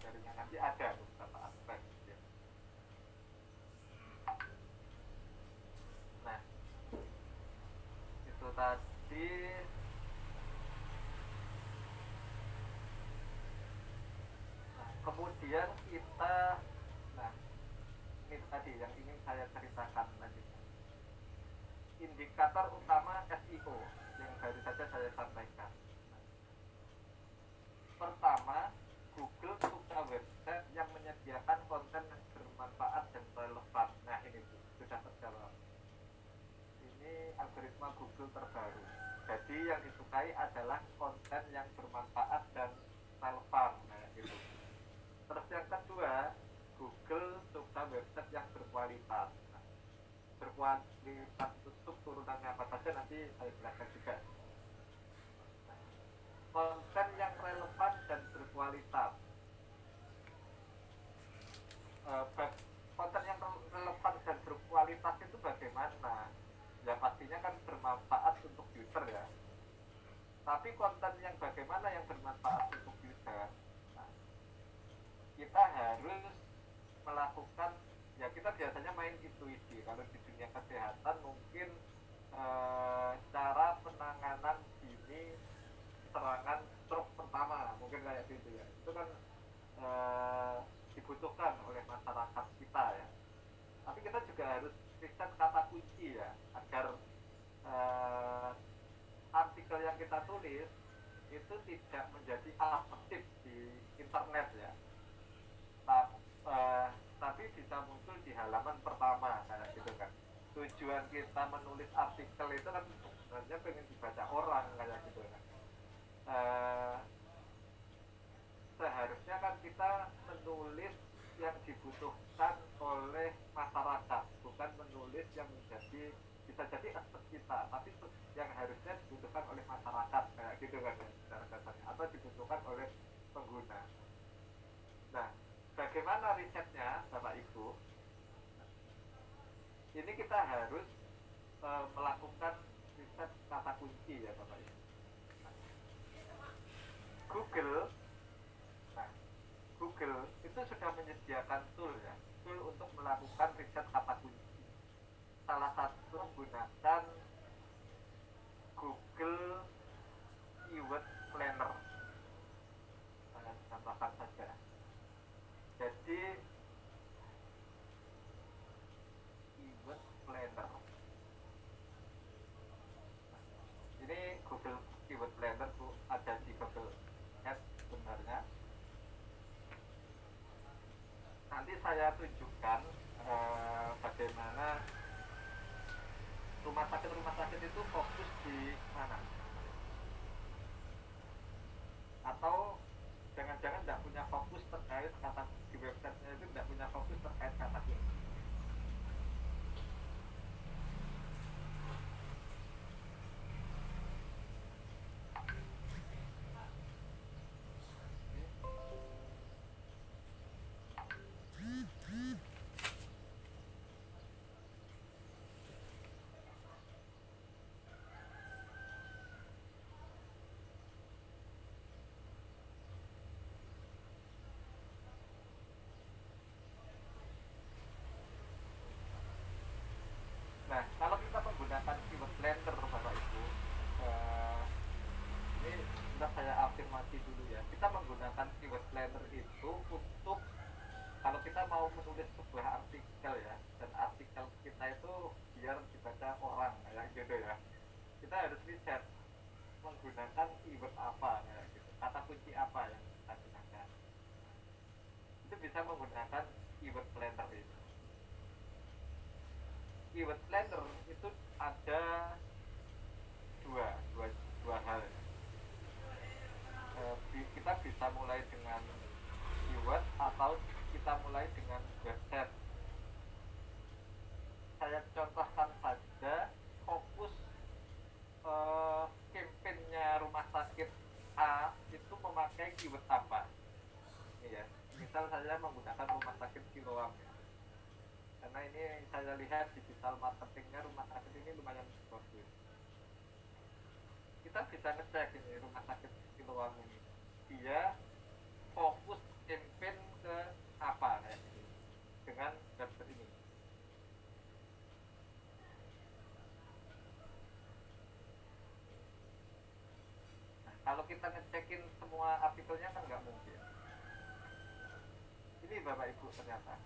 jarinya nanti ada beberapa aspek ya. Nah itu tadi. Nah kemudian kita, nah ini tadi yang ingin saya ceritakan tadi, indikator utama SEO yang baru saja saya sampaikan. Pertama, Google suka website yang menyediakan konten yang bermanfaat dan relevan. Nah ini sudah terjawab. Ini algoritma Google terbaru. Jadi yang disukai adalah konten yang bermanfaat dan relevan. Nah, gitu. Terus yang kedua, Google suka website yang berkualitas. Nah, berkualitas itu turunannya apa saja nanti saya jelaskan juga. Nah, konten yang relevan dan berkualitas. Konten yang relevan dan berkualitas itu bagaimana? Ya pastinya kan bermanfaat untuk user ya. Tapi konten yang bagaimana yang bermanfaat untuk user? Nah, kita harus melakukan, ya kita biasanya main intuisi. Kalau di dunia kesehatan mungkin cara penanganan dini serangan stroke pertama mungkin kayak gitu ya. Itu kan dibutuhkan oleh masyarakat kita ya. Tapi kita juga harus riset kata kunci ya, agar artikel yang kita tulis itu tidak menjadi afektif di internet ya. Tapi bisa muncul di halaman pertama kayak gitu kan. Tujuan kita menulis artikel itu kan sebenarnya pengen dibaca orang kayak gitu kan. Uh, Seharusnya kan kita menulis yang dibutuhkan oleh masyarakat, bukan menulis yang menjadi bisa jadi aspek kita, tapi yang harusnya dibutuhkan oleh masyarakat kayak gitu kan ya, secara kasarnya, atau dibutuhkan oleh pengguna. Nah, bagaimana risetnya, Bapak Ibu? Ini kita harus melakukan riset kata kunci ya, Bapak Ibu. Google Google itu sudah menyediakan tool ya, tool untuk melakukan riset kata kunci. Salah satu menggunakan Google Keyword Planner. Saya tambahkan saja. Jadi Keyword Planner. Ini Google Keyword Planner Bu, ada di Google Ads sebenarnya. Nanti saya tunjukkan bagaimana rumah sakit itu fokus di mana, atau jangan-jangan tidak punya fokus terkait kata di websitenya itu tidak punya fokus terkait kata kunci. Nah, kalau kita menggunakan keyword planner, Bapak Ibu, ini sudah saya afirmasi dulu ya. Kita menggunakan keyword planner itu untuk kalau kita mau menulis sebuah artikel ya, dan artikel kita itu biar dibaca orang kayak gitu ya. Kita harus riset menggunakan keyword apa kayak gitu, kata kunci apa yang kita gunakan. Itu bisa menggunakan keyword planner itu. Keyword planner itu ada dua hal. Kita bisa mulai dengan keyword atau kita mulai dengan website. Saya contohkan saja fokus campaignnya rumah sakit A itu memakai keyword apa. Ini ya, misal saya menggunakan rumah sakit Siloam ya. Karena ini saya lihat digital marketingnya rumah sakit ini lumayan bagus. Kita bisa ngecek ini rumah sakit Siloam ini, dia fokus campaign kita ngecekin semua artikelnya kan nggak mungkin. Ini Bapak Ibu ternyata.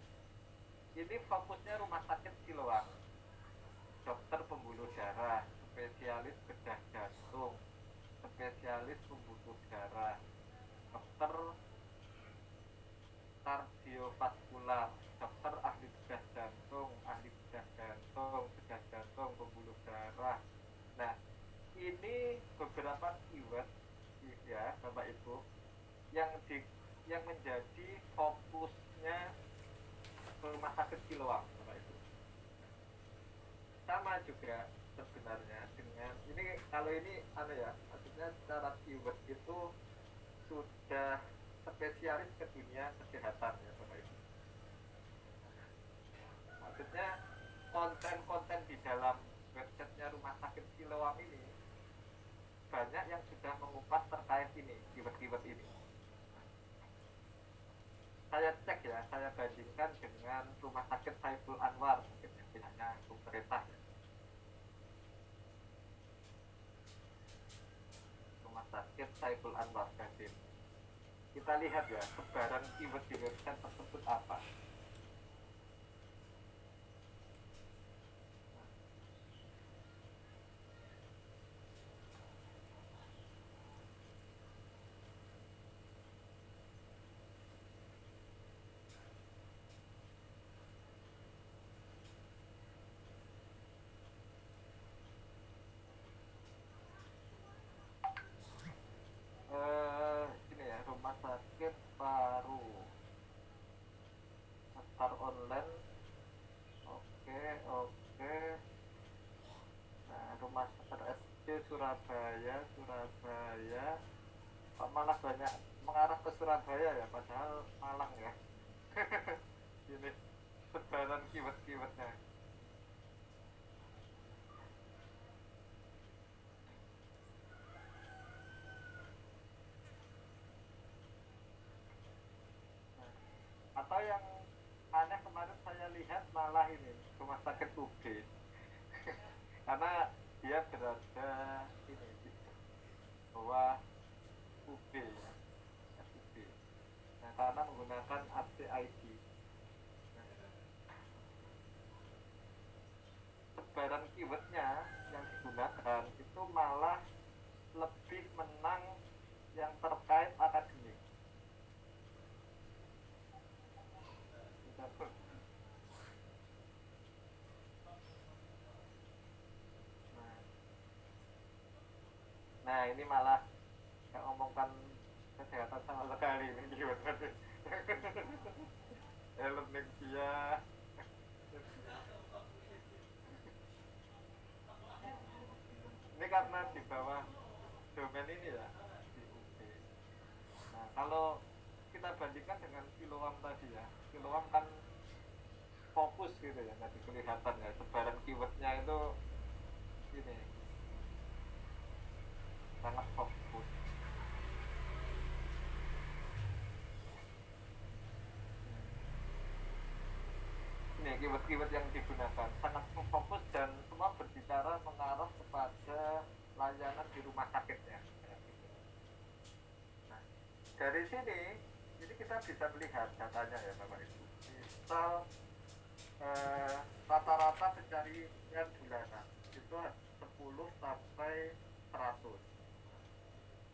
Ini fokusnya Rumah Sakit Siloam. Dokter pembuluh darah, spesialis bedah jantung, spesialis pembuluh darah, dokter kardiovaskular, dokter ahli bedah jantung, bedah jantung, pembuluh darah. Nah, ini beberapa keyword ya Bapak Ibu yang menjadi fokusnya Rumah Sakit Siloam Bapak Ibu. Sama juga sebenarnya dengan ini, kalau ini maksudnya secara keyword itu sudah spesialis ke dunia kesehatan ya Bapak Ibu. Maksudnya konten-konten di dalam websitenya Rumah Sakit Siloam ini banyak yang sudah mengupas terkait ini, keyword-keyword ini. Saya cek ya, saya bandingkan dengan Rumah Sakit Saiful Anwar, mungkin pihaknya pemerintah ya. Rumah Sakit Saiful Anwar Kasim. Kita lihat ya, sebaran keyword di website tersebut apa. Ini ya, Rumah Sakit Paru daftar online. Oke. Nah, Rumah Sakit RSC Surabaya kok malah banyak mengarah ke Surabaya ya, padahal Malang ya. Ini sebaran keyword-keywordnya. Atau yang aneh kemarin saya lihat malah ini Rumah Sakit UB. Karena dia berada ini di bawah UB ya, UB. Nah, karena menggunakan ACID. Nah, sebaran keywordnya yang digunakan itu malah lebih menang yang terkait akademik. Nah, ini malah nggak ngomongkan kesehatan sama sekali ini keyword. Learning dia. Ini karena di bawah domain ini ya, di UB. Nah, kalau kita bandingkan dengan Siloam tadi ya, Siloam kan fokus gitu ya, tadi kelihatan ya, sebaran keywordnya itu ini sangat fokus. Ini keyword-keyword yang digunakan sangat fokus dan semua berbicara mengarah kepada layanan di rumah sakitnya. Nah, dari sini jadi kita bisa melihat datanya ya Bapak Ibu. Misal rata-rata pencarian bulanan itu 10 sampai 100.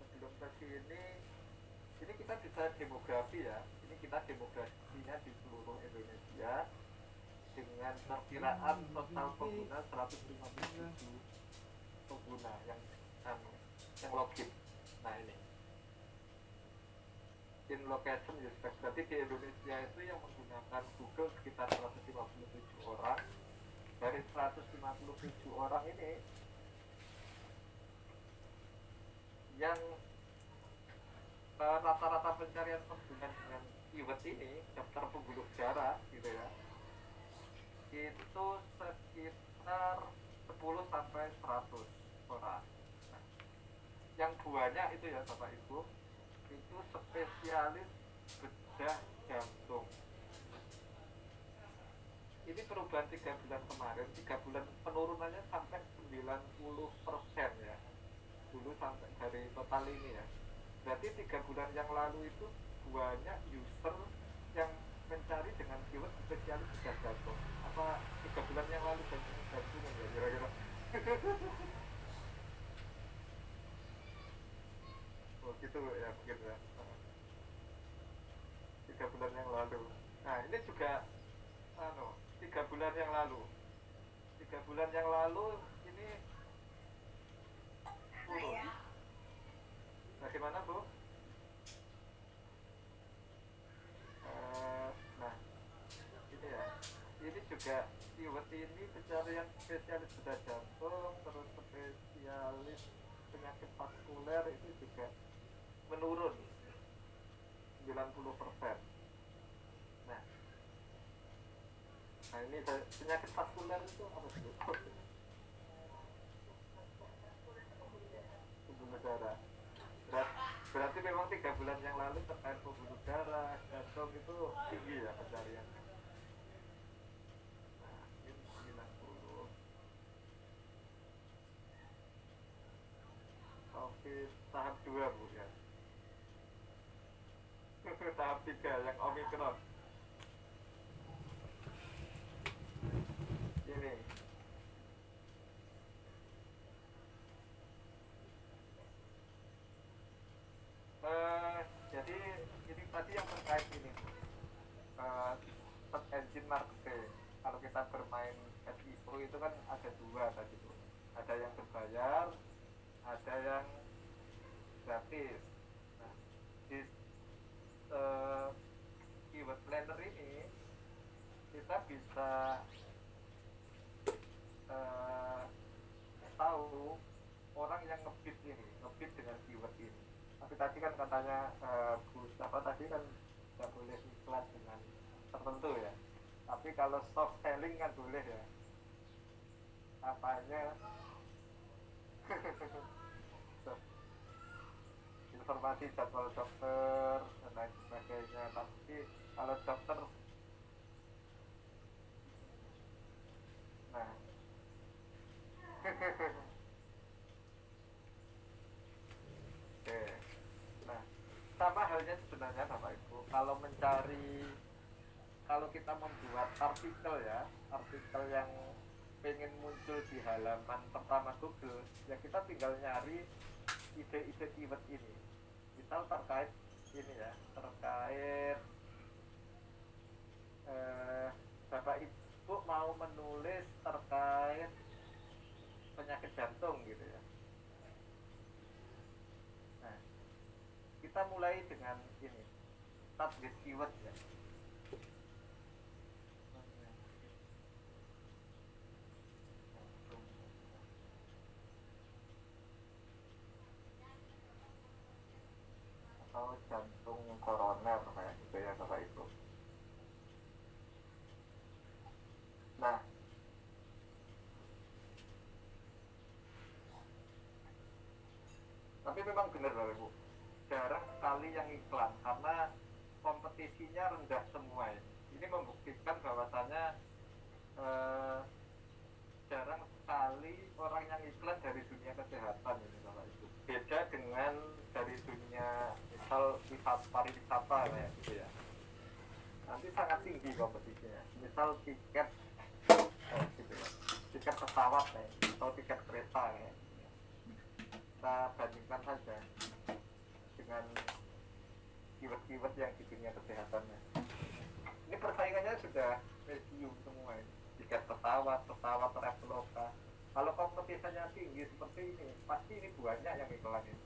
Sebelum ke sini ini kita bisa demografi ya. Ini kita demografinya di seluruh Indonesia dengan perkiraan total pengguna 157 pengguna yang login. Nah, ini in location use case, berarti di Indonesia itu yang menggunakan Google sekitar 157 orang. Dari 157 orang ini yang rata-rata pencarian pengguna dengan keyword ini daftar pembuluh darah gitu ya, itu sekitar 10 sampai 100 orang. Nah, yang banyak itu ya Bapak Ibu, itu spesialis bedah jantung. Ini perubahan 3 bulan kemarin, 3 bulan penurunannya sampai 90% ya. dulu sampai dari total ini ya. Berarti 3 bulan yang lalu itu banyak user yang mencari dengan keyword spesialis sudah jatuh. Apa 3 bulan yang lalu banyak gabungan ya kira-kira? Oh gitu ya mungkin ya. 3 bulan yang lalu. Nah ini juga, anu, 3 bulan yang lalu. 3 bulan yang lalu ini turun. Bagaimana Bu? Nah ini ya, ini juga keyword ini pencarian spesialis bedah jantung, terus spesialis penyakit vaskuler itu juga menurun 90%. Nah, nah ini penyakit vaskuler itu apa sih? Pembuluh darah. Berarti memang 3 bulan yang lalu terkait pembuluh darah, jantung itu tinggi ya pencariannya. Nah, ini 90. Oke, tahap 2 Bu ya. Tahap 3 yang Omicron. Ini jadi ini tadi yang terkait ini search engine marketing. Kalau kita bermain SEO itu kan ada dua tadi tuh, ada yang berbayar, ada yang gratis. Nah, di keyword planner ini kita bisa uh, tahu orang yang ngebit ini, ngebit dengan keyword ini. Tapi tadi kan katanya Bu siapa tadi kan tidak boleh iklan dengan tertentu ya. Tapi kalau soft selling kan boleh ya. Apanya informasi jadwal dokter dan lain sebagainya. Tapi kalau dokter, nah oke. Nah, sama halnya sebenarnya Bapak Ibu. Kalau kita membuat artikel ya, artikel yang pengen muncul di halaman pertama Google, ya kita tinggal nyari ide-ide keyword ini. Misal terkait ini ya, terkait Bapak Ibu mau menulis terkait penyakit jantung gitu ya. Nah, kita mulai dengan ini, target keyword ya. Atau jantung koroner kayak gitu ya Bapak Ibu. Nah, tapi memang benar Bapak Ibu, jarang sekali yang iklan karena kompetisinya rendah semua ini. Ini membuktikan bahwasannya eh, jarang sekali orang yang iklan dari dunia kesehatan ini Bapak Ibu. Beda dengan dari dunia misal pariwisata kayak gitu ya. Nanti sangat tinggi kompetisinya. Misal tiket gitu ya. Tiket pesawat atau tiket kereta ya. Kita bandingkan saja dengan keyword-keyword yang di dunia kesehatannya. Ini persaingannya sudah medium semua ini. Tiket pesawat Traveloka. Kalau kompetisinya tinggi seperti ini, pasti ini banyak yang iklanin.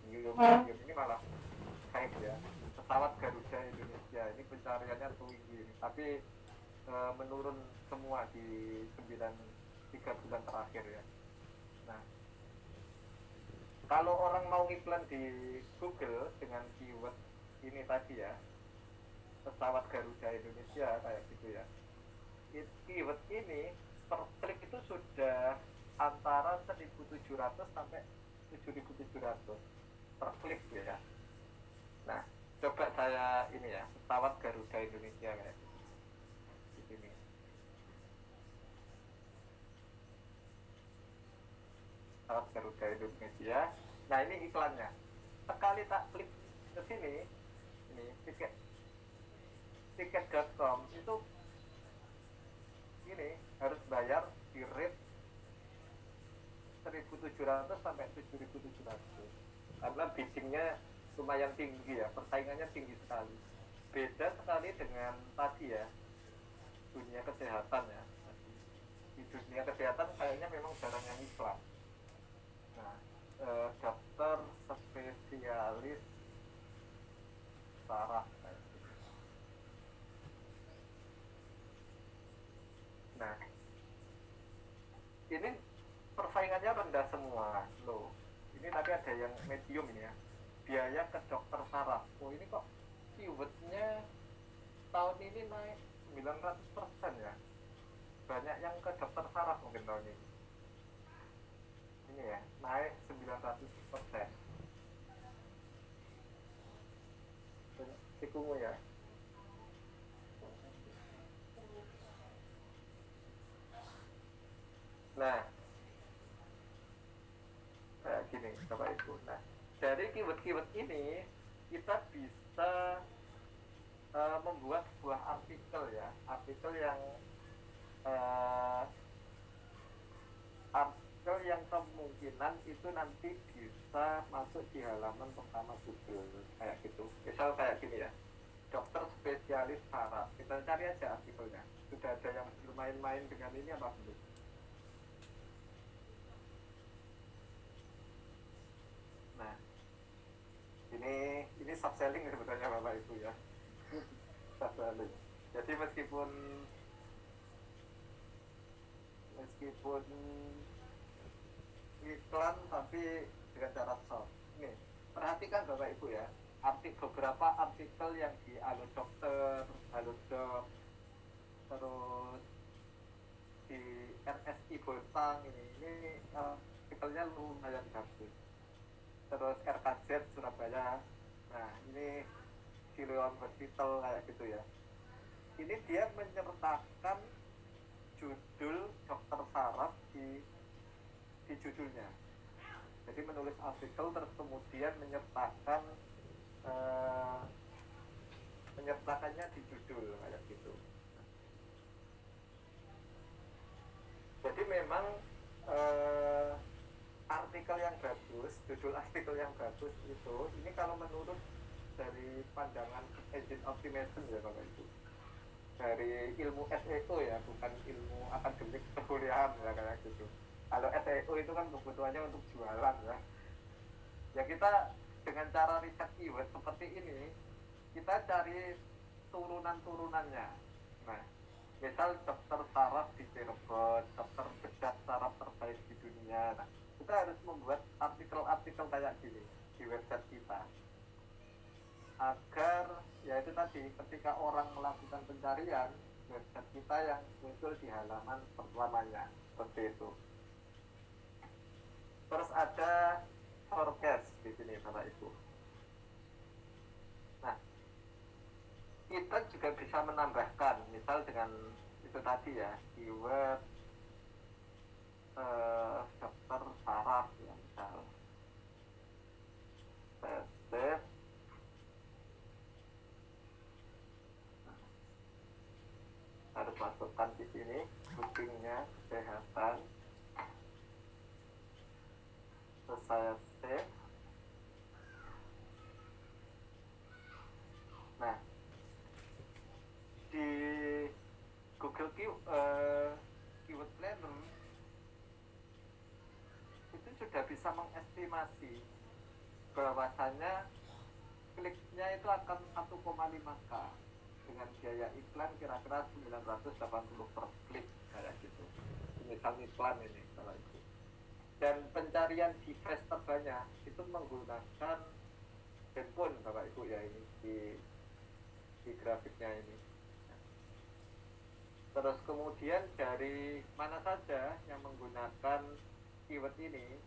Medium ini malah kayak ya. Pesawat Garuda Indonesia ini pencariannya tinggi, tapi menurun semua di 3 bulan terakhir ya. Nah, kalau orang mau iklan di Google dengan keyword ini tadi ya, pesawat Garuda Indonesia kayak gitu ya, keyword ini per klik itu sudah antara 1.700 sampai 7.700 per klik ya. Nah, coba saya ini ya, pesawat Garuda Indonesia kayak gitu. Di sini. Pesawat Garuda Indonesia Nah ini iklannya. Sekali tak klik ke sini, ini tiket.com itu ini harus bayar di rate 1.700 sampai 7.700 karena biddingnya lumayan tinggi ya, persaingannya tinggi sekali. Beda sekali dengan tadi ya, dunia kesehatan ya. Di dunia kesehatan kayaknya memang jarang yang iklan. Nah, dokter spesialis saraf. Nah, ini persaingannya rendah semua loh. Ini tapi ada yang medium ini ya. Biaya ke dokter saraf. Oh ini kok keywordnya tahun ini naik 900% ya. Banyak yang ke dokter saraf mungkin tahun ini. Ini ya, naik 900%. Sikumu ya. Nah, kayak gini Bapak Ibu. Nah, dari keyword-keyword ini kita bisa membuat sebuah artikel ya, artikel yang kemungkinan itu nanti bisa masuk di halaman pertama Google kayak gitu. Misal kayak gini ya, dokter spesialis saraf. Kita cari aja artikelnya. Sudah ada yang bermain-main dengan ini apa belum? Nah, ini subselling sebetulnya Bapak Ibu ya. Subselling. Jadi meskipun iklan tapi dengan cara soft. Nih, perhatikan Bapak Ibu ya. Beberapa artikel yang di Halo Dokter, Halo Dok, terus di RSI Boltang ini artikelnya lumayan bagus. Terus RKZ Surabaya. Nah, ini Siloam Hospital kayak gitu ya. Ini dia menyertakan judul dokter saraf di judulnya. Jadi menulis artikel terus kemudian menyertakannya di judul kayak gitu. Jadi memang artikel yang bagus, judul artikel yang bagus itu, ini kalau menurut dari pandangan engine optimization ya Bapak Ibu, dari ilmu SEO ya, bukan ilmu akademik perkuliahan ya kayak gitu. Kalau SEO itu kan kebutuhannya untuk jualan ya. Ya kita dengan cara riset keyword seperti ini, kita cari turunan-turunannya. Nah, misal dokter saraf di Cirebon, dokter bedah saraf terbaik di dunia. Nah, kita harus membuat artikel-artikel kayak gini di website kita. Agar ya itu tadi, ketika orang melakukan pencarian, website kita yang muncul di halaman pertamanya seperti itu. Terus ada forecast di sini Bapak Ibu. Nah, kita juga bisa menambahkan, misal dengan itu tadi ya, keyword dokter saraf ya, misal save. Harus masukkan di sini bookingnya, kesehatan. Terus saya save. Nah, di Google Keyword Planner itu sudah bisa mengestimasi bahwasannya kliknya itu akan 1,5K dengan biaya iklan kira-kira 980 per klik kayak gitu. Misal iklan ini kalau itu. Dan pencarian device terbanyak itu menggunakan handphone Bapak Ibu ya, ini di grafiknya ini. Terus kemudian dari mana saja yang menggunakan keyword ini,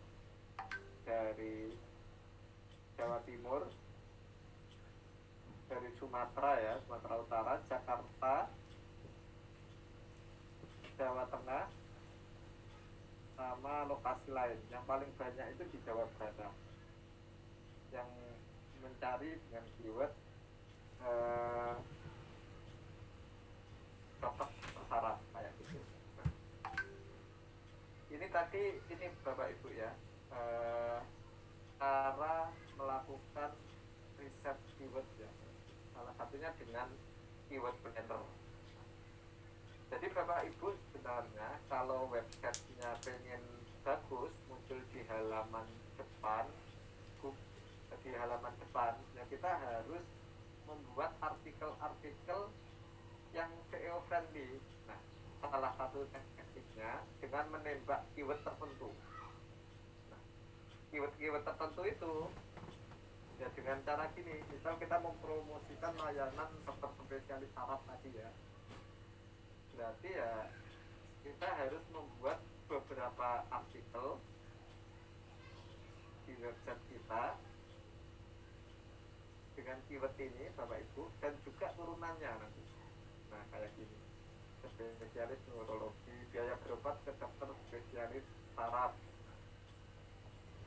dari Jawa Timur, dari Sumatera ya, Sumatera Utara, Jakarta, Jawa Tengah, sama lokasi lain. Yang paling banyak itu di Jawa Barat. yang mencari dengan keyword eh, cocok bersaraf kayak gitu. Nah, ini tadi ini Bapak Ibu ya, eh, cara melakukan riset keyword ya. Salah satunya dengan keyword planner. Jadi Bapak Ibu sebenarnya kalau websitenya pengen bagus muncul di halaman depan, di halaman depan, ya kita harus membuat artikel-artikel yang SEO friendly. Nah, salah satu tekniknya dengan menembak keyword tertentu. Nah, keyword-keyword tertentu itu ya dengan cara gini, misal kita mempromosikan layanan dokter spesialis saraf tadi ya, berarti ya kita harus membuat beberapa artikel di website kita dengan keyword ini Bapak Ibu, dan juga turunannya nanti. Nah kayak gini, spesialis neurologi, biaya berobat ke dokter spesialis saraf.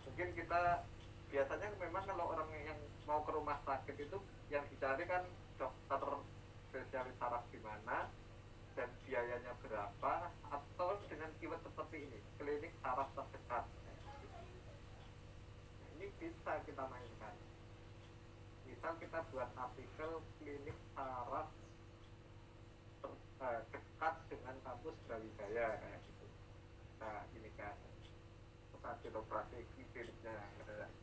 Mungkin kita biasanya memang kalau orang yang mau ke rumah sakit itu yang dicari kan dokter spesialis saraf di mana dan biayanya berapa, atau dengan keyword seperti ini, klinik saraf terdekat. Nah, ini bisa kita mainkan. Misal kita buat artikel klinik saraf dekat dengan kampus Brawijaya kayak gitu. Nah ini kan hasil operasi kliniknya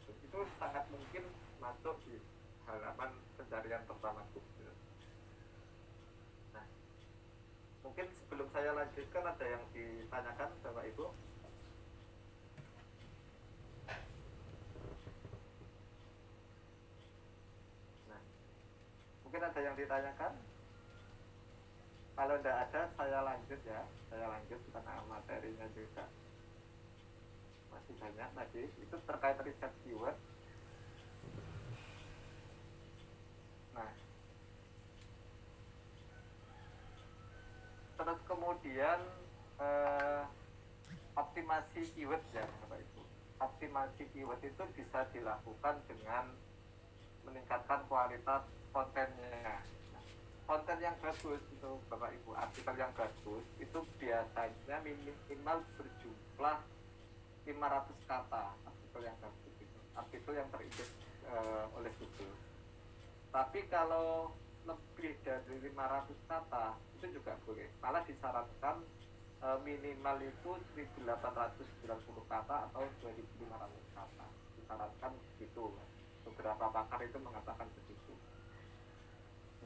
itu sangat mungkin masuk di halaman pencarian pertama Google. Nah mungkin sebelum saya lanjutkan ada yang ditanyakan Bapak Ibu. Nah mungkin ada yang ditanyakan. Kalau tidak ada, saya lanjut ya. Saya lanjut karena materinya juga masih banyak tadi. Itu terkait riset keyword. Nah, terus kemudian optimasi keyword ya, Bapak Ibu. Optimasi keyword itu bisa dilakukan dengan meningkatkan kualitas kontennya. Konten yang bagus itu Bapak Ibu, artikel yang bagus itu biasanya minimal berjumlah 500 kata artikel yang bagus itu, artikel yang terindeks oleh Google. Tapi kalau lebih dari 500 kata itu juga boleh, malah disarankan minimal itu 1890 kata atau 2500 kata, disarankan begitu. Beberapa pakar itu mengatakan begitu.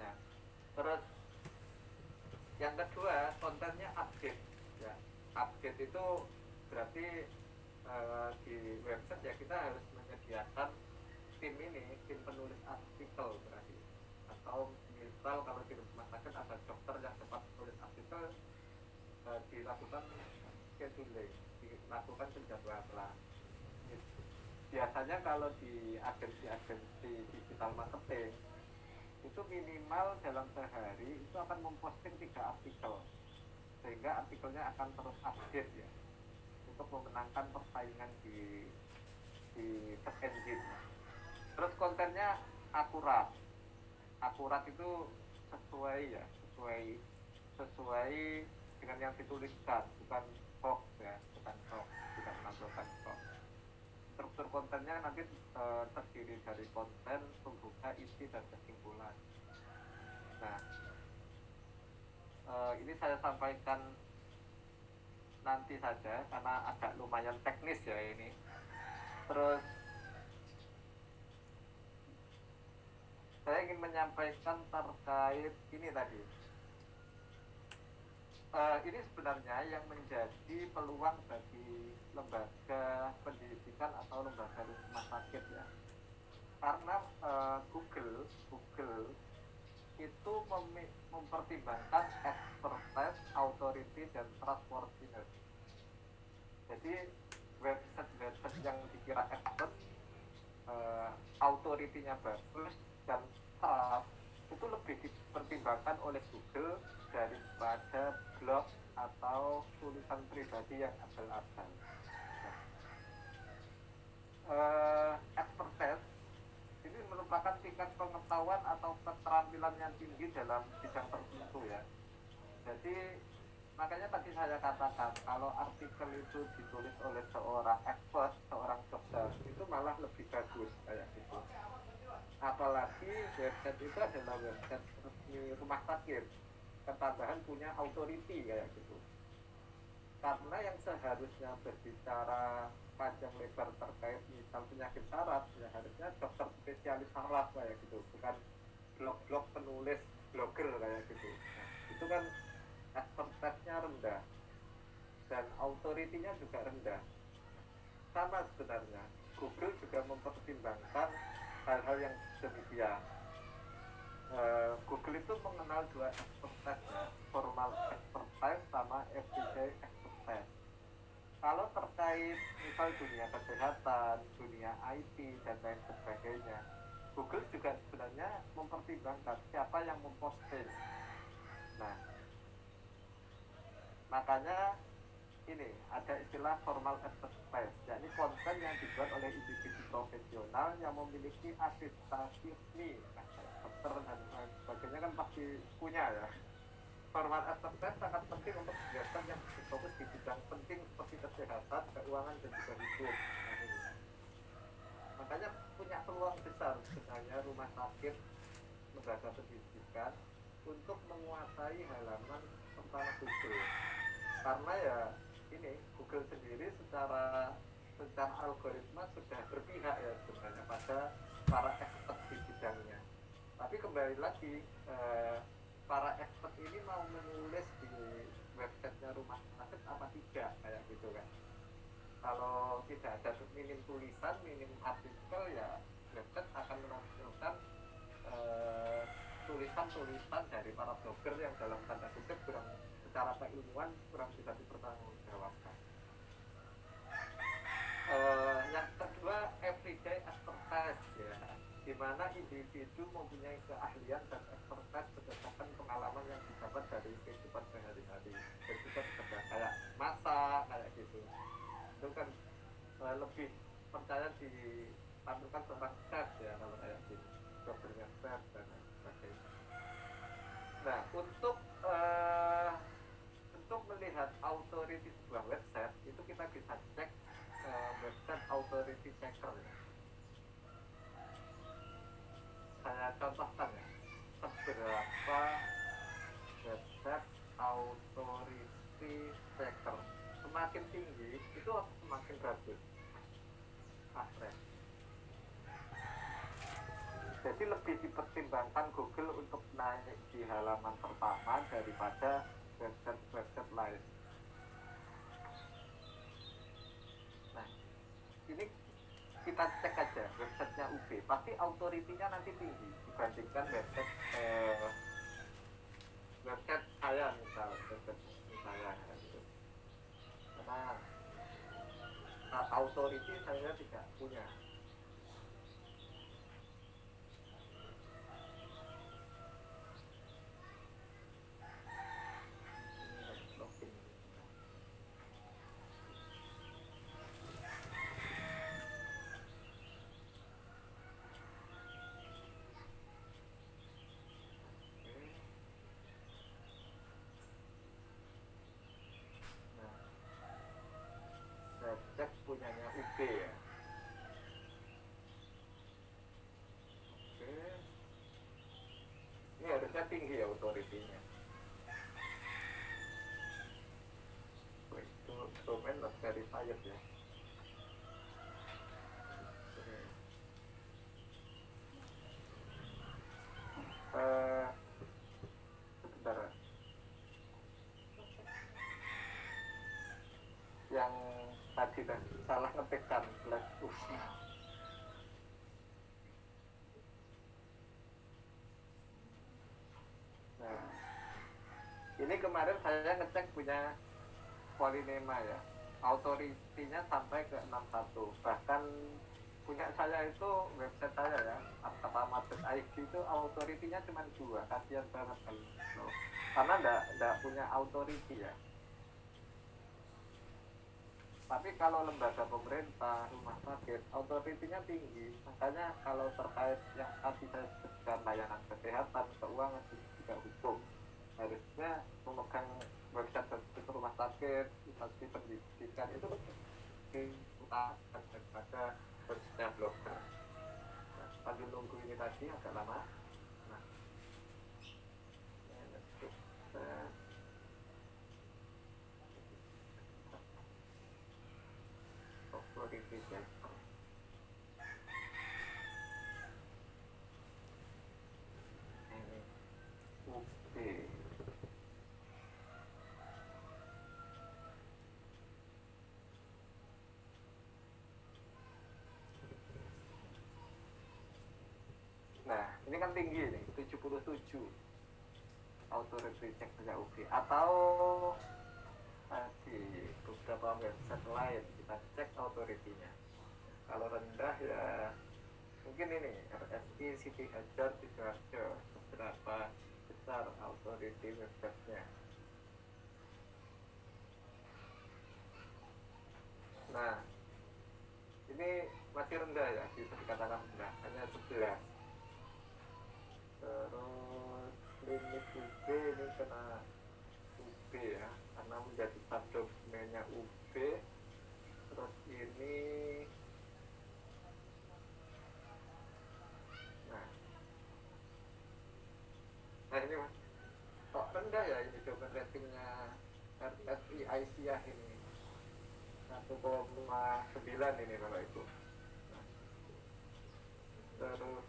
Nah terus yang kedua, kontennya update ya. Update itu berarti di website ya kita harus menyediakan tim ini, tim penulis artikel berarti. Atau misal kalau di rumah sakit ada dokter yang cepat menulis artikel, dilakukan scheduling, dilakukan penjadwalan. Biasanya kalau di agensi digital marketing itu minimal dalam sehari itu akan memposting 3 artikel, sehingga artikelnya akan terus update ya, untuk memenangkan persaingan di search engine. Terus kontennya akurat itu sesuai ya, sesuai dengan yang dituliskan, bukan hoax ya, bukan melakukan hoax. Struktur kontennya nanti terdiri dari konten, pembuka, isi, dan kesimpulan. Nah, ini saya sampaikan nanti saja karena agak lumayan teknis ya ini. Terus saya ingin menyampaikan terkait ini tadi. Ini sebenarnya yang menjadi peluang bagi lembaga pendidikan atau lembaga rumah sakit ya, karena Google itu mempertimbangkan expertise, authority, dan trustworthiness. Jadi website yang dikira expert, authority-nya bagus, dan trust itu lebih dipertimbangkan oleh Google daripada blog atau tulisan pribadi yang abal-abal. Expertise merupakan tingkat pengetahuan atau keterampilan yang tinggi dalam bidang tertentu ya. Jadi makanya tadi saya katakan kalau artikel itu ditulis oleh seorang expert, seorang dokter, itu malah lebih bagus kayak gitu. Apalagi website itu adalah website resmi rumah sakit, ketambahan punya authority kayak gitu. Karena yang seharusnya berbicara panjang lebar terkait misal penyakit saraf ya harusnya dokter spesialis saraf kayak gitu, bukan blog-blog penulis blogger kayak gitu. Nah, itu kan expertise-nya rendah dan authority-nya juga rendah. Sama sebenarnya Google juga mempertimbangkan hal-hal yang demikian. Google itu mengenal dua expertise ya, formal expertise sama everyday expertise. Kalau terkait misal dunia kesehatan, dunia IT dan lain sebagainya, Google juga sebenarnya mempertimbangkan siapa yang memposting. Nah, makanya ini ada istilah formal expertise, yakni konten yang dibuat oleh individu profesional yang memiliki akreditasi resmi. Nah, dokter dan lain sebagainya kan pasti punya ya. Formal expertise sangat penting untuk kegiatan yang berfokus di bidang penting seperti kesehatan, keuangan dan juga hidup. Nah, ini. Makanya punya peluang besar sebenarnya rumah sakit, lembaga pendidikan untuk menguasai halaman pertama Google. Karena ya ini Google sendiri secara algoritma sudah berpihak ya sebenarnya pada para expert di bidangnya. Tapi kembali lagi para expert ini mau menulis di websitenya rumah sakit apa tidak kayak gitu kan. Kalau tidak ada minim tulisan, minim artikel ya website akan menampilkan tulisan-tulisan dari para blogger yang dalam tanda kutip kurang secara keilmuan kurang bisa dipertanggungjawabkan. Yang kedua everyday expertise ya, di mana individu mempunyai keahlian dan expertise berdasarkan pengalaman yang didapat dari kehidupan sehari-hari. Dan juga bekerja kayak masak kayak gitu. Itu kan lebih percaya ditampilkan seorang chef ya kalau kayak gitu, dokternya chef dan sebagainya. Nah, untuk melihat authority sebuah website itu kita bisa cek website authority checker ya. Saya contohkan ya, seberapa website authority checker semakin tinggi itu semakin bagus akhirnya. Jadi lebih dipertimbangkan Google untuk naik di halaman pertama daripada website lain. Nah, ini kita cek aja websitenya UB, pasti authority-nya nanti tinggi dibandingkan website saya misal, website saya gitu. Karena authority saya tidak punya. Cek punyanya UB ya. Oke. Ini harusnya tinggi ya authority-nya. Itu domain not verified ya. Sebentar. Yang tadi salah ngetikkan flash push. Nah, ini kemarin saya ngecek punya Polynema ya, authority-nya sampai ke 61. Bahkan punya saya itu website saya ya, aptama.id itu authority-nya cuma 2, kasihan banget kan. Karena enggak punya authority ya. Tapi kalau lembaga pemerintah, rumah sakit, autoritinya tinggi. Makanya kalau terkait yang tadi saya sebutkan layanan kesehatan, keuangan, juga hukum, harusnya memegang website dan rumah sakit, instansi pendidikan itu diutamakan daripada website blogger. Nah, sambil nunggu ini tadi agak lama. Nah, Oke. Nah, ini kan tinggi nih, 77 authority check sejak UB. Atau di beberapa website lain kita cek authority-nya. Kalau rendah ya mungkin ini RSI, Siti Hajar, Sidoarjo, beberapa besar authority website-nya. Nah, ini masih rendah ya, bisa dikatakan rendah, hanya 11. Terus limit UB ini kena UB ya, karena menjadi subdomainnya UB. Terus ini nah ini mas, kok rendah ya ini domain ratingnya RSI Aisyah ini 1,9 ini kalau itu. Nah, terus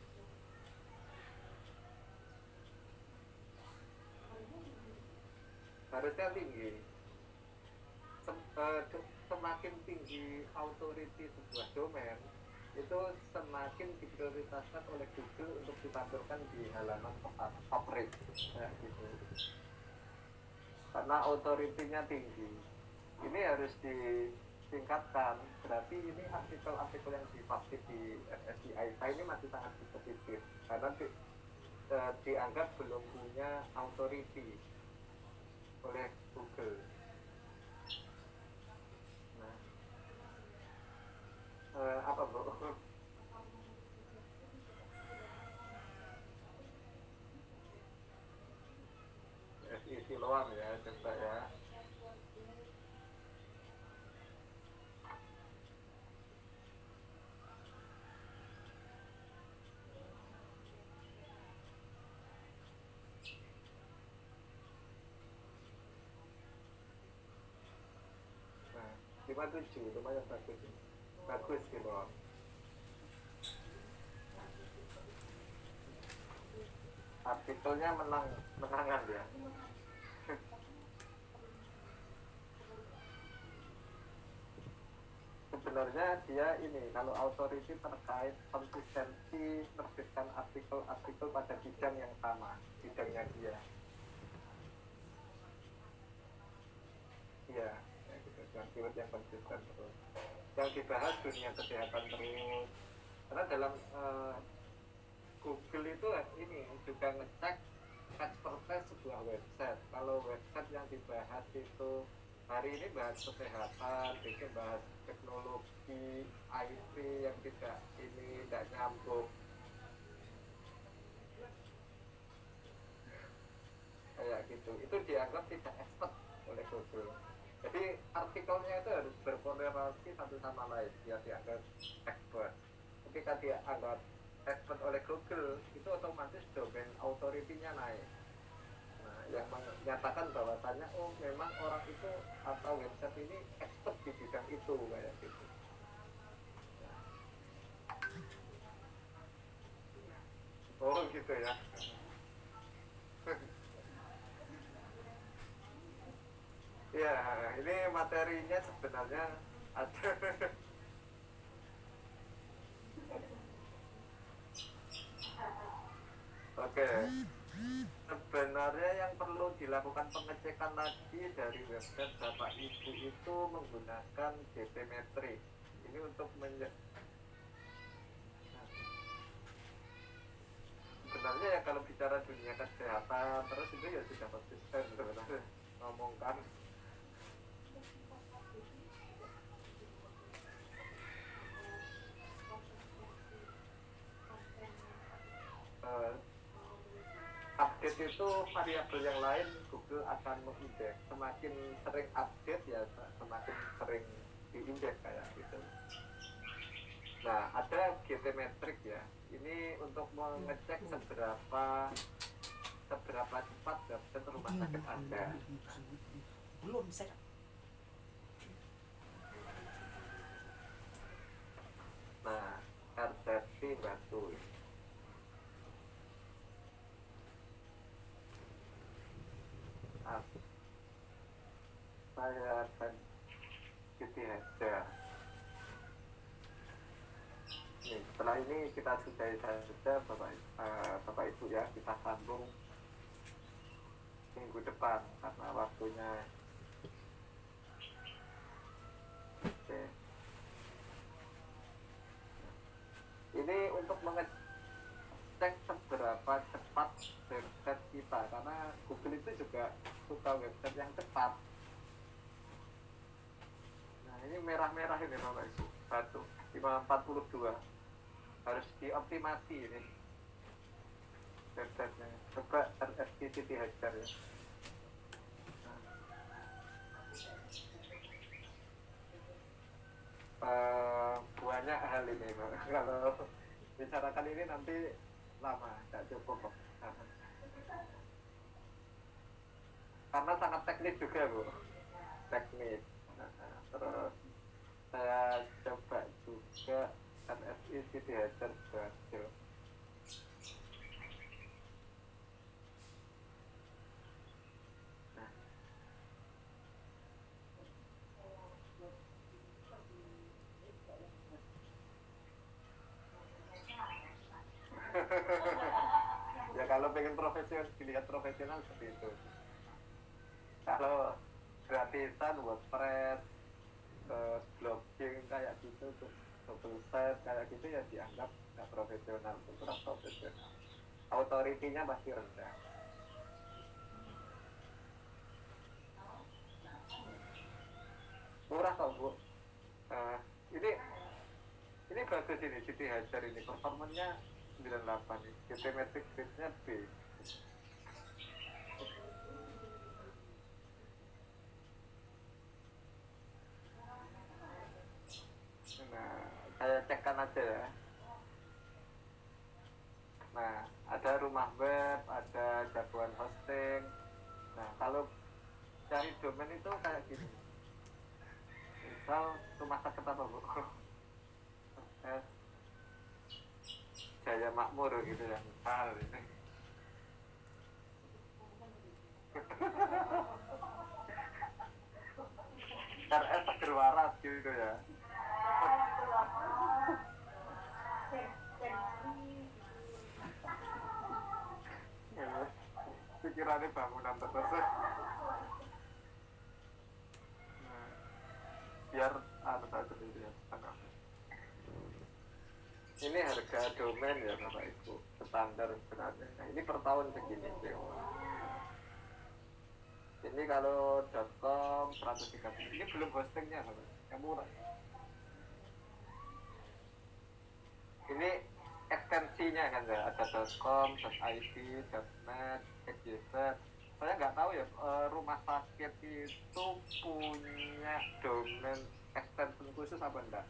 harusnya tinggi. Semakin tinggi authority sebuah domain itu semakin diprioritaskan oleh Google untuk ditampilkan di halaman favorit ya, gitu. Karena authority-nya tinggi, ini harus ditingkatkan. Berarti ini artikel-artikel yang dipublish di RSI Aisyah ini masih sangat positif karena dianggap belum punya authority oleh Google. Apa bro? SI Siloam ya, coba ya. Nah, 57 lumayan bagus. Bagus Siloam. Artikelnya menangan ya. Sebenarnya dia ini kalau authority terkait konsistensi menerbitkan artikel-artikel pada bidang yang sama, bidangnya dia. Iya, ya gitu. Keyword yang konsisten terus. Yang dibahas dunia kesehatan terus. Karena dalam Google itu ini juga ngecek expertise sebuah website. Kalau website yang dibahas itu hari ini bahas kesehatan, besok bahas teknologi, IT yang tidak nyambung, kayak gitu, itu dianggap tidak expert oleh Google. Jadi artikelnya itu harus berkorelasi satu sama lain, dia dianggap expert. Ketika dia anggap expert oleh Google, itu otomatis domain authority-nya naik. Nah, yang menyatakan bahwasannya oh memang orang itu atau website ini expert di bidang itu kayak gitu. Oh gitu ya. Ya, ini materinya sebenarnya ada. Oke. Sebenarnya yang perlu dilakukan pengecekan lagi dari website Bapak Ibu itu menggunakan DP Metrik. Ini untuk sebenarnya ya kalau bicara dunia kesehatan terus itu ya sudah konsisten sebenarnya ngomongkan. situ variabel yang lain Google akan mengindeks. Semakin sering update ya semakin sering diindeks kayak gitu. Nah, ada GT Metric ya. Ini untuk mengecek seberapa cepat website rumah sakit Anda. Belum saya. Nah, RZT Batu. Saya akan Siti Hajar. Nih, setelah ini kita sudahi saja Bapak Ibu ya, kita sambung minggu depan karena waktunya. Oke. Ini untuk mengecek seberapa cepat website kita, karena Google itu juga suka website yang cepat. Nah, ini merah-merah ini Bapak Ibu, batu 542 harus dioptimasi ini websitenya. Coba RFC Siti Hajar ya. Banyak hal ini kalau bicarakan ini nanti lama, tidak cukup karena sangat teknis juga Bu, teknis. Terus saya coba juga NSI Siti Hajar berhasil. Ya kalau pengen profesional, dilihat profesional seperti itu. Kalau gratisan WordPress, blogging kayak gitu, double set kayak gitu ya dianggap nggak profesional, kurang profesional. Authority-nya pasti rendah. Murah kok Bu. Ini bagus ini Siti Hajar ini, performanya 98 nih. GT Metric grade-nya B. Nah, saya cekkan aja ya. Nah, ada rumah web, ada jagoan hosting. Nah, kalau cari domain itu kayak gini. Misal rumah sakit apa Bu? Jaya Makmur gitu ya, misal ini. RS Tegerwaras gitu ya. Pikirannya bangunan terus. Biar ada saja ya. Ini harga domain ya Bapak Ibu, standar sebenarnya. Nah, ini per tahun segini sih. Ini kalau .com 130, ini belum hostingnya Bapak. Kamu ini ekstensinya kan ya, ada .com, .id, .net, .gz. Saya nggak tahu ya, rumah sakit itu punya domain extension khusus apa enggak.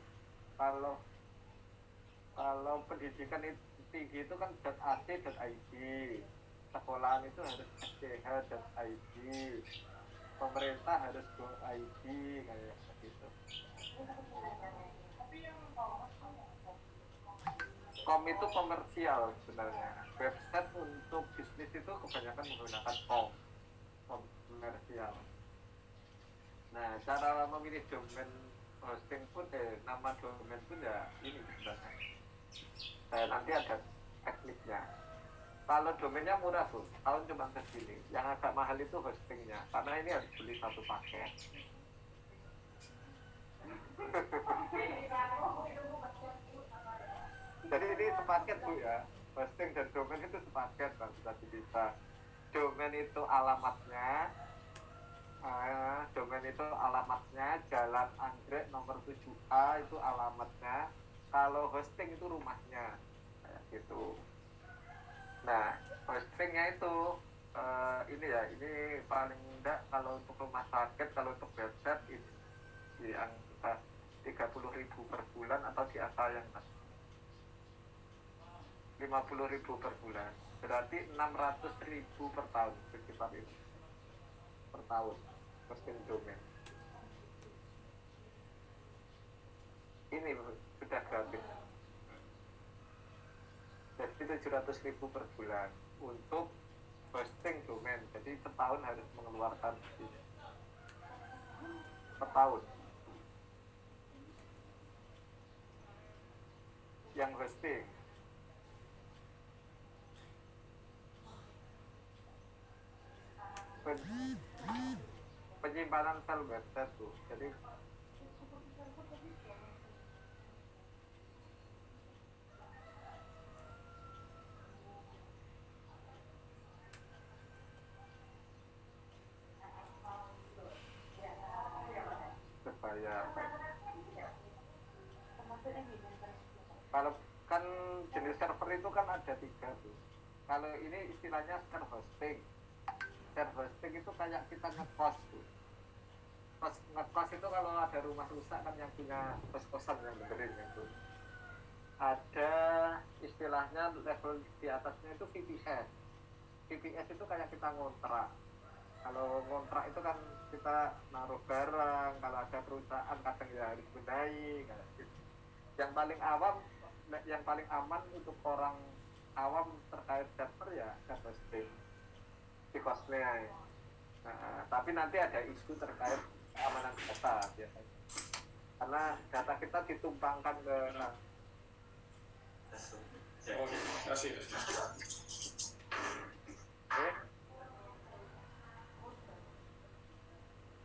Kalau pendidikan tinggi itu kan .ac.id, sekolahan itu harus sch.id, pemerintah harus .id kayak gitu. Com itu komersial sebenarnya. Website untuk bisnis itu kebanyakan menggunakan com komersial. Nah, cara memilih domain hosting pun nama domain pun ya ini sebenarnya. Nanti ada tekniknya. Kalau domainnya murah Bu, tahun cuma segini. Yang agak mahal itu hostingnya, karena ini harus beli satu paket. Jadi ini sepaket Bu ya, hosting dan domain itu sepaket Bang, bisa. Domain itu alamatnya, Jalan Anggrek nomor 7A itu alamatnya. Kalau hosting itu rumahnya, kayak gitu. Nah, hostingnya itu ini ya, ini paling enggak kalau untuk rumah sakit, kalau untuk bed ini di angka 30.000 per bulan atau di angka yang 50.000 per bulan, berarti 600.000 per tahun sekitar itu per tahun costing domain ini sudah gratis, jadi 700.000 per bulan untuk hosting domain. Jadi setahun harus mengeluarkan per tahun yang hosting. Penyimpanan file website tuh, jadi berbayar. Kalau kan jenis server itu kan ada 3 tuh. Kalau ini istilahnya share hosting. Share hosting itu kayak kita ngekos tuh. Ngekos itu kalau ada rumah rusak kan yang punya kos-kosan yang benerin itu. Ada istilahnya level di atasnya itu VPS. VPS itu kayak kita ngontrak. Kalau ngontrak itu kan kita naruh barang, kalau ada perusahaan kadang ya harus benahi kayak gitu. Yang paling aman untuk orang awam terkait server ya server hosting di kosnya. Nah, tapi nanti ada isu terkait keamanan data biasanya, karena data kita ditumpangkan ke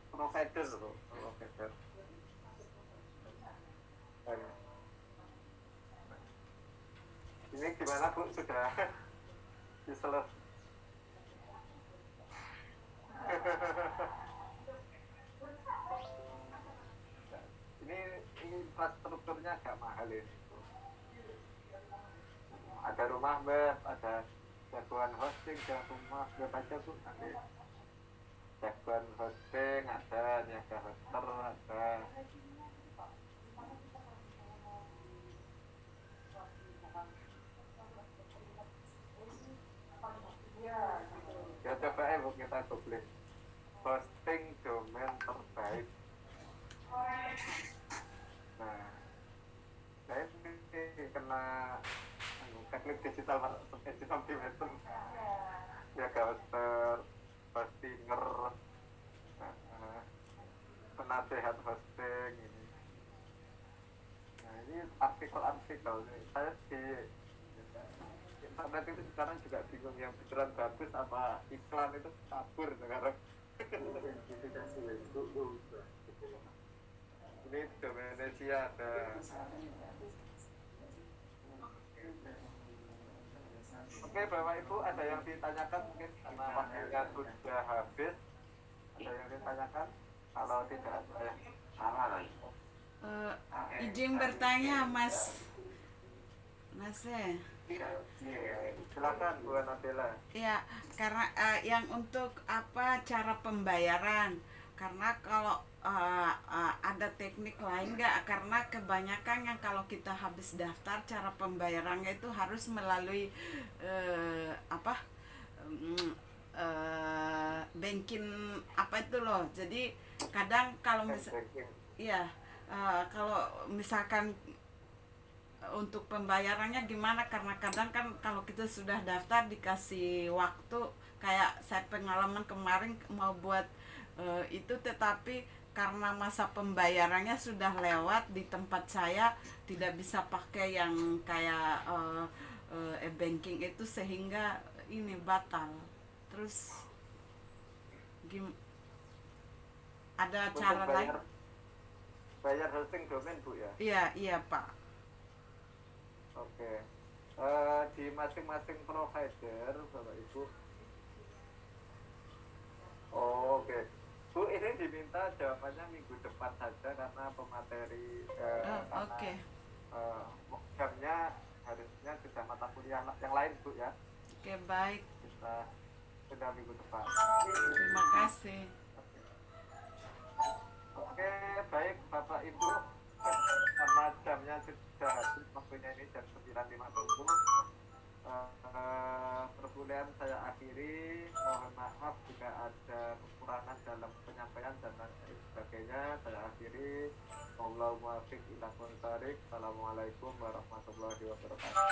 provider loh, provider. Dan ini gimana Bu, sudah diselesaikan? ini infrastrukturnya agak mahal ini. Ada rumah web, ada jagoan hosting, dan rumah web aja Bu, nanti jagoan hosting ada, niaga hoster ada. Ya coba Bu, kita googling hosting domain terbaik. Nah, saya ini kena teknik digital optimization, niaga hoster, hostinger, penasehat hosting ini. Nah, ini artikel saya di internet itu sekarang juga bingung yang beneran bagus apa iklan itu kabur sekarang. Ini Indonesia ada. Oke Bapak Ibu, ada yang ditanyakan mungkin karena waktunya sudah habis. Ada yang ditanyakan? Kalau tidak ada izin bertanya Mas Nase. Silakan Bu Nabila. Ya, karena yang untuk apa cara pembayaran? Karena kalau ada teknik lain nggak? Karena kebanyakan yang kalau kita habis daftar cara pembayarannya itu harus melalui banking apa itu loh. Jadi kadang kalau kalau misalkan untuk pembayarannya gimana, karena kadang kan kalau kita sudah daftar dikasih waktu, kayak saya pengalaman kemarin mau buat itu, tetapi karena masa pembayarannya sudah lewat di tempat saya tidak bisa pakai yang kayak e-banking itu, sehingga ini batal. Terus ada Untuk cara lain? Bayar hosting domain Bu ya? Iya Pak. Oke. Di masing-masing provider Bapak Ibu. Oke. Bu, ini diminta jawabannya minggu depan saja karena pemateri Oke. jamnya harusnya sudah mata kuliah yang lain Bu ya. Oke, baik. Kita sudah minggu depan. Terima kasih. Oke, baik Bapak Ibu, karena jamnya sudah habis, waktunya ini jam 9.50. Perkuliahan saya akhiri. Mohon maaf jika ada kekurangan dalam penyampaian dan lain sebagainya. Saya akhiri. Wallahu muwaffiq ila aqwamit thoriq. Assalamualaikum warahmatullahi wabarakatuh.